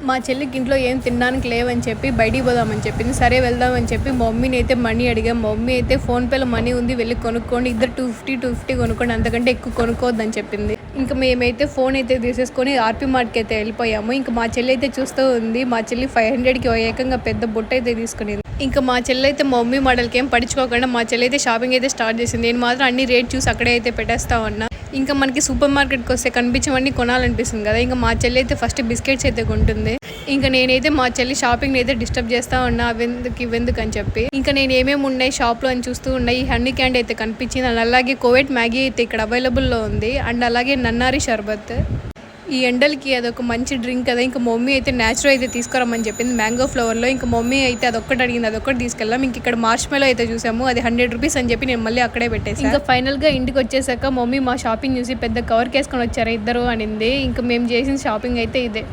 మా చెల్లికి ఇంట్లో ఏం తినడానికి లేవని చెప్పి బయటికి పోదామని చెప్పింది. సరే వెళ్దామని చెప్పి మా మమ్మీని అయితే మనీ అడిగాం. మా మమ్మీ అయితే ఫోన్పేలో మనీ ఉంది, వెళ్ళి కొనుక్కోండి, ఇద్దరు 250 కొనుక్కోండి, అంతకంటే ఎక్కువ కొనుక్కోవద్దని చెప్పింది. ఇంకా మేమైతే ఫోన్ అయితే తీసేసుకొని ఆర్పీ మార్ట్కి అయితే వెళ్ళిపోయాము. ఇంకా మా చెల్లి అయితే చూస్తూ ఉంది. మా చెల్లి 500కి ఏకంగా పెద్ద బుట్ట అయితే తీసుకునేది. ఇంకా మా చెల్లి అయితే మా మమ్మీ మోడల్కి ఏం పడుచుకోకుండా మా చెల్లి అయితే షాపింగ్ అయితే స్టార్ట్ చేసింది. నేను మాత్రం అన్ని రేట్ చూసి అక్కడే అయితే పెట్టేస్తా ఉన్నా. ఇంకా మనకి సూపర్ మార్కెట్కి వస్తే కనిపించవన్నీ కొనాలనిపిస్తుంది కదా. ఇంకా మా చెల్లి అయితే ఫస్ట్ బిస్కెట్స్ అయితే కొంటుంది. ఇంకా నేనైతే మా చెల్లి షాపింగ్ అయితే డిస్టర్బ్ చేస్తా ఉన్నా, ఇవెందుకు అని చెప్పి. ఇంకా నేను ఏమేమి ఉన్నాయి షాప్లో అని చూస్తూ ఉన్నాయి. ఈ హనీ క్యాండీ అయితే కనిపించింది అండ్ అలాగే కోవెట్ మ్యాగీ అయితే ఇక్కడ అవైలబుల్లో ఉంది అండ్ అలాగే నన్నారి షర్బత్. ఈ ఎండలకి అదొక మంచి డ్రింక్ కదా. ఇంకా మమ్మీ అయితే న్యాచురల్ అయితే తీసుకురమ్మని చెప్పింది మ్యాంగో ఫ్లేవర్లో. ఇంకా మమ్మీ అయితే అదొక్కటి అడిగింది, అదొక్కటి తీసుకెళ్ళాం. ఇంక ఇక్కడ మార్ష్మెలో అయితే చూసాము, అది 100 రూపీస్ అని చెప్పి నేను మళ్ళీ అక్కడే పెట్టేసి. ఇంకా ఫైనల్గా ఇంటికి వచ్చేసాక మమ్మీ మా షాపింగ్ చూసి పెద్ద కవర్ కేసుకొని వచ్చారా ఇద్దరు అనింది. ఇంకా మేము చేసిన షాపింగ్ అయితే ఇదే.